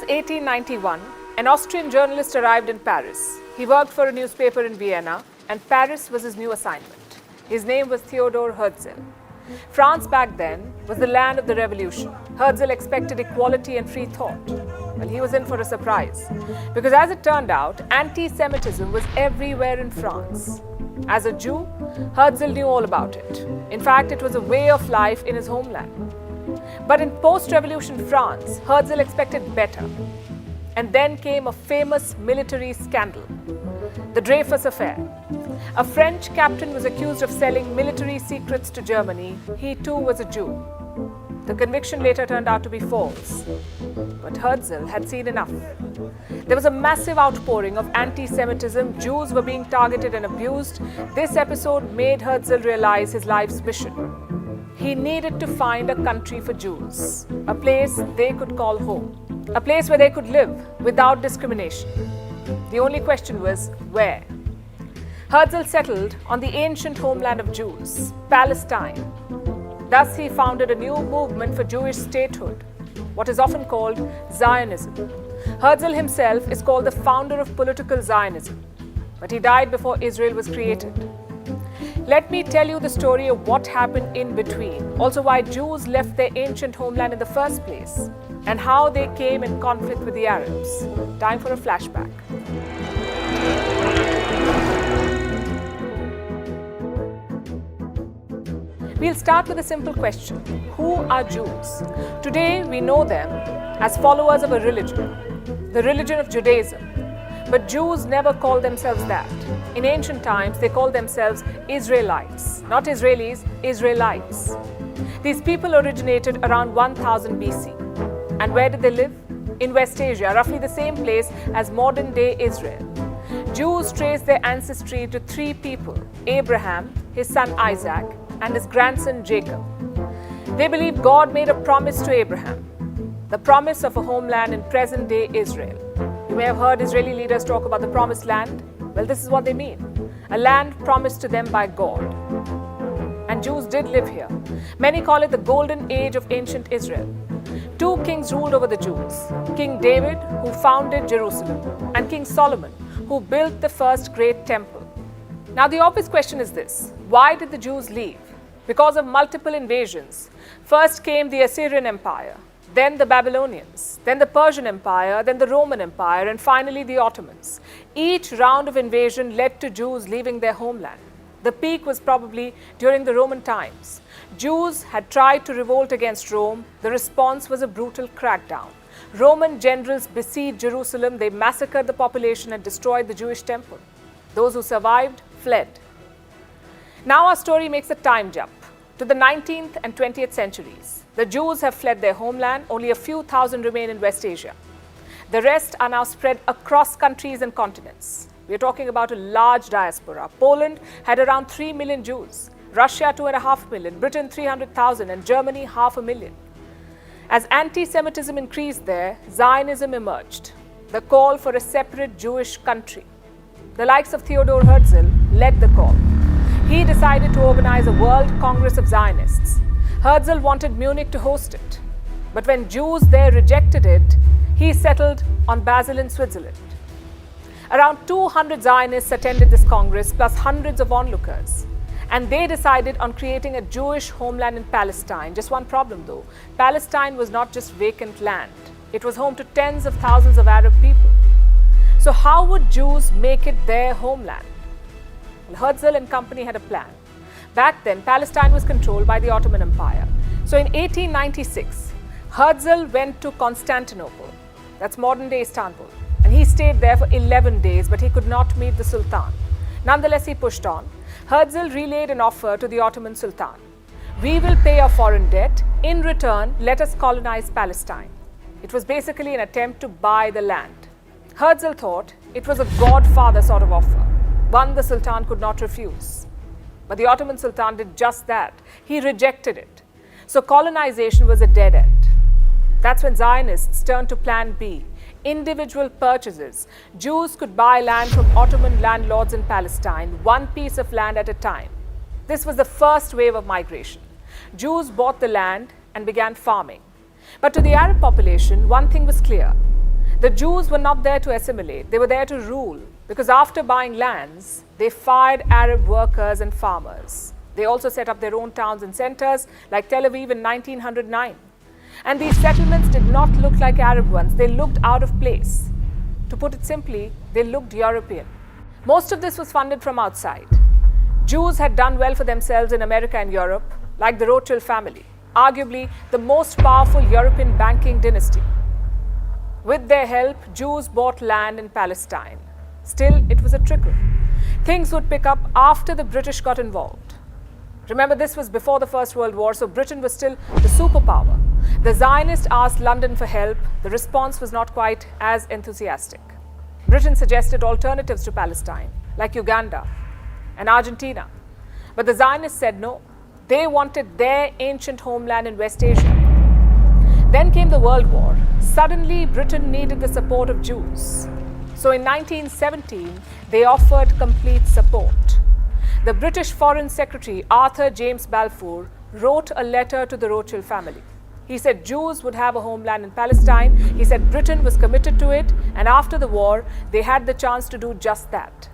was 1891, an Austrian journalist arrived in Paris. He worked for a newspaper in Vienna, and Paris was his new assignment. His name was Theodor Herzl. France back then was the land of the revolution. Herzl expected equality and free thought. Well, he was in for a surprise, because as it turned out, anti-Semitism was everywhere in France. As a Jew, Herzl knew all about it. In fact, it was a way of life in his homeland. But in post-revolution France, Herzl expected better. And then came a famous military scandal, the Dreyfus Affair. A French captain was accused of selling military secrets to Germany. He too was a Jew. The conviction later turned out to be false. But Herzl had seen enough. There was a massive outpouring of anti-Semitism. Jews were being targeted and abused. This episode made Herzl realize his life's mission. He needed to find a country for Jews, a place they could call home, a place where they could live without discrimination. The only question was, where? Herzl settled on the ancient homeland of Jews, Palestine. Thus, he founded a new movement for Jewish statehood, what is often called Zionism. Herzl himself is called the founder of political Zionism, but he died before Israel was created. Let me tell you the story of what happened in between, also why Jews left their ancient homeland in the first place, and how they came in conflict with the Arabs. Time for a flashback. We'll start with a simple question. Who are Jews? Today, we know them as followers of a religion, the religion of Judaism. But Jews never called themselves that. In ancient times, they called themselves Israelites. Not Israelis, Israelites. These people originated around 1000 BC. And where did they live? In West Asia, roughly the same place as modern-day Israel. Jews trace their ancestry to three people: Abraham, his son Isaac, and his grandson Jacob. They believe God made a promise to Abraham, the promise of a homeland in present-day Israel. You may have heard Israeli leaders talk about the promised land. Well, this is what they mean: a land promised to them by God. And Jews did live here. Many call it the golden age of ancient Israel. Two kings ruled over the Jews: King David, who founded Jerusalem, and King Solomon, who built the first great temple. Now, the obvious question is this: why did the Jews leave? Because of multiple invasions. First came the Assyrian Empire, then the Babylonians, then the Persian Empire, then the Roman Empire, and finally the Ottomans. Each round of invasion led to Jews leaving their homeland. The peak was probably during the Roman times. Jews had tried to revolt against Rome. The response was a brutal crackdown. Roman generals besieged Jerusalem. They massacred the population and destroyed the Jewish temple. Those who survived fled. Now our story makes a time jump to the 19th and 20th centuries. The Jews have fled their homeland. Only a few thousand remain in West Asia. The rest are now spread across countries and continents. We are talking about a large diaspora. Poland had around 3 million Jews, Russia 2.5 million, Britain 300,000, and Germany 500,000. As anti-Semitism increased there, Zionism emerged, the call for a separate Jewish country. The likes of Theodor Herzl led the call. He decided to organize a World Congress of Zionists. Herzl wanted Munich to host it. But when Jews there rejected it, he settled on Basel in Switzerland. Around 200 Zionists attended this Congress, plus hundreds of onlookers. And they decided on creating a Jewish homeland in Palestine. Just one problem though: Palestine was not just vacant land. It was home to tens of thousands of Arab people. So how would Jews make it their homeland? Well, Herzl and company had a plan. Back then, Palestine was controlled by the Ottoman Empire. So in 1896, Herzl went to Constantinople, that's modern-day Istanbul, and he stayed there for 11 days, but he could not meet the Sultan. Nonetheless, he pushed on. Herzl relayed an offer to the Ottoman Sultan: we will pay our foreign debt. In return, let us colonize Palestine. It was basically an attempt to buy the land. Herzl thought it was a godfather sort of offer, one the Sultan could not refuse. But the Ottoman Sultan did just that. He rejected it. So colonization was a dead end. That's when Zionists turned to Plan B: individual purchases. Jews could buy land from Ottoman landlords in Palestine, one piece of land at a time. This was the first wave of migration. Jews bought the land and began farming. But to the Arab population, one thing was clear: The Jews were not there to assimilate, they were there to rule, because after buying lands, they fired Arab workers and farmers. They also set up their own towns and centers, like Tel Aviv in 1909. And these settlements did not look like Arab ones, they looked out of place. To put it simply, they looked European. Most of this was funded from outside. Jews had done well for themselves in America and Europe, like the Rothschild family, arguably the most powerful European banking dynasty. With their help, Jews bought land in Palestine. Still, it was a trickle. Things would pick up after the British got involved. Remember, this was before the First World War, so Britain was still the superpower. The Zionists asked London for help. The response was not quite as enthusiastic. Britain suggested alternatives to Palestine, like Uganda and Argentina. But the Zionists said no. They wanted their ancient homeland in West Asia. Then came the World War. Suddenly, Britain needed the support of Jews. So in 1917, they offered complete support. The British Foreign Secretary, Arthur James Balfour, wrote a letter to the Rothschild family. He said Jews would have a homeland in Palestine. He said Britain was committed to it, and after the war, they had the chance to do just that.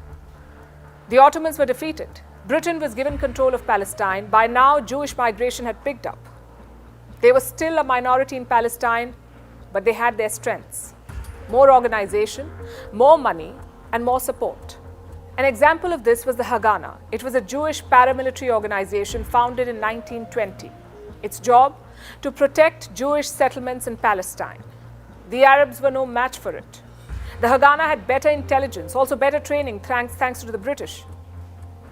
The Ottomans were defeated. Britain was given control of Palestine. By now, Jewish migration had picked up. They were still a minority in Palestine, but they had their strengths. More organization, more money, and more support. An example of this was the Haganah. It was a Jewish paramilitary organization founded in 1920. Its job? To protect Jewish settlements in Palestine. The Arabs were no match for it. The Haganah had better intelligence, also better training, thanks to the British.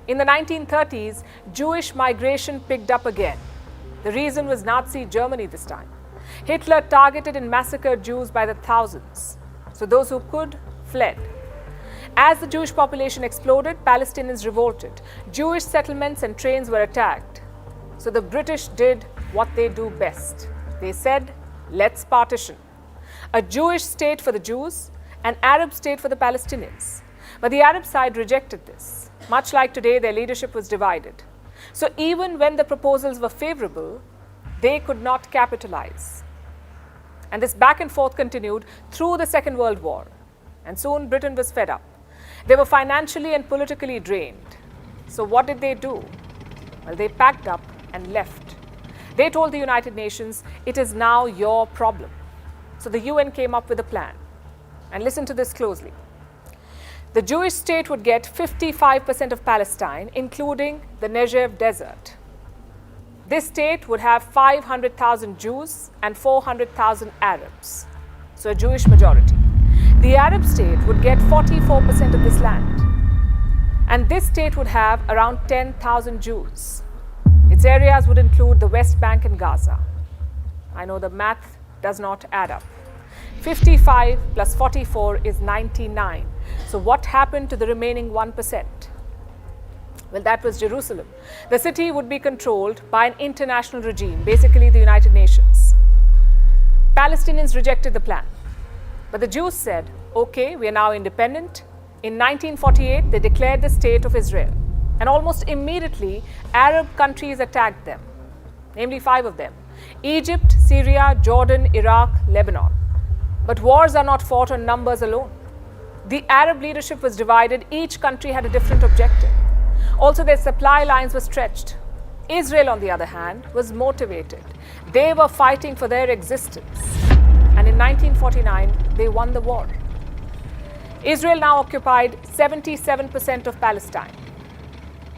In the 1930s, Jewish migration picked up again. The reason was Nazi Germany this time. Hitler targeted and massacred Jews by the thousands. So those who could fled. As the Jewish population exploded, Palestinians revolted. Jewish settlements and trains were attacked. So the British did what they do best. They said, let's partition. A Jewish state for the Jews, an Arab state for the Palestinians. But the Arab side rejected this. Much like today, their leadership was divided. So even when the proposals were favorable, they could not capitalize. And this back and forth continued through the Second World War. And soon Britain was fed up. They were financially and politically drained. So what did they do? Well, they packed up and left. They told the United Nations, it is now your problem. So the UN came up with a plan. And listen to this closely. The Jewish state would get 55% of Palestine, including the Negev desert. This state would have 500,000 Jews and 400,000 Arabs, so a Jewish majority. The Arab state would get 44% of this land. And this state would have around 10,000 Jews. Its areas would include the West Bank and Gaza. I know the math does not add up. 55 plus 44 is 99. So what happened to the remaining 1%? Well, that was Jerusalem. The city would be controlled by an international regime, basically the United Nations. Palestinians rejected the plan. But the Jews said, okay, we are now independent. In 1948, they declared the state of Israel. And almost immediately, Arab countries attacked them, namely 5 of them: Egypt, Syria, Jordan, Iraq, Lebanon. But wars are not fought on numbers alone. The Arab leadership was divided. Each country had a different objective. Also, their supply lines were stretched. Israel, on the other hand, was motivated. They were fighting for their existence. And in 1949, they won the war. Israel now occupied 77% of Palestine.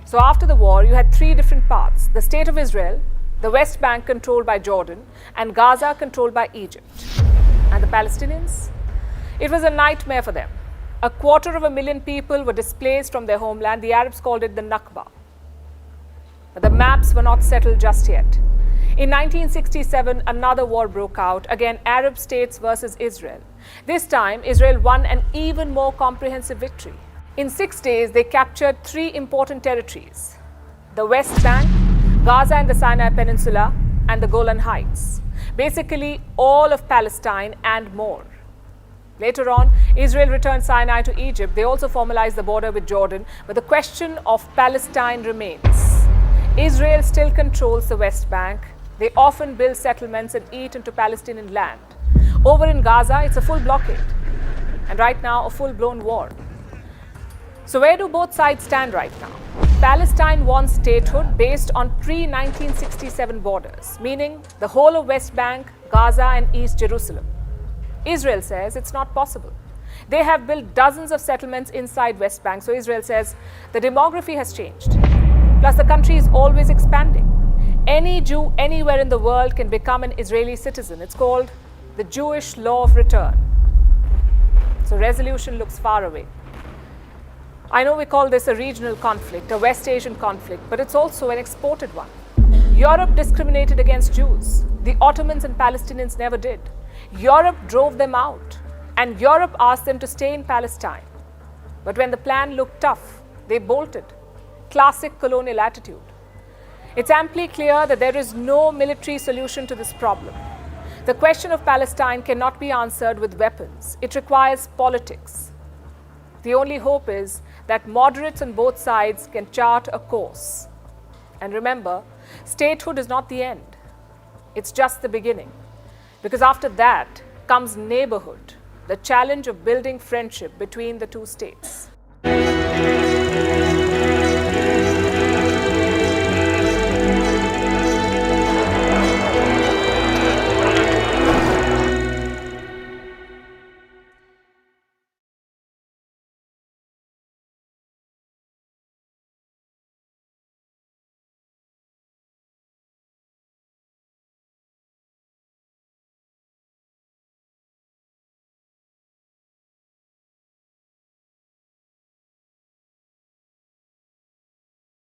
So after the war, you had 3 different parts: the state of Israel, the West Bank controlled by Jordan, and Gaza controlled by Egypt. And the Palestinians? It was a nightmare for them. 250,000 people were displaced from their homeland. The Arabs called it the Nakba. But the maps were not settled just yet. In 1967, another war broke out, again Arab states versus Israel. This time, Israel won an even more comprehensive victory. In 6 days, they captured 3 important territories: the West Bank, Gaza and the Sinai Peninsula, and the Golan Heights. Basically, all of Palestine and more. Later on, Israel returned Sinai to Egypt. They also formalized the border with Jordan. But the question of Palestine remains. Israel still controls the West Bank. They often build settlements and eat into Palestinian land. Over in Gaza, it's a full blockade. and right now a full-blown war. So where do both sides stand right now? Palestine wants statehood based on pre-1967 borders, meaning the whole of West Bank, Gaza and East Jerusalem. Israel says it's not possible. They have built dozens of settlements inside West Bank, so Israel says the demography has changed. Plus, the country is always expanding. Any Jew anywhere in the world can become an Israeli citizen. It's called the Jewish law of return. So resolution looks far away. I know we call this a regional conflict, a West Asian conflict, but it's also an exported one. Europe discriminated against Jews. The Ottomans and Palestinians never did. Europe drove them out, and Europe asked them to stay in Palestine. But when the plan looked tough, they bolted. Classic colonial attitude. It's amply clear that there is no military solution to this problem. The question of Palestine cannot be answered with weapons. It requires politics. The only hope is that moderates on both sides can chart a course. And remember, statehood is not the end. It's just the beginning. Because after that comes neighborhood, the challenge of building friendship between the two states.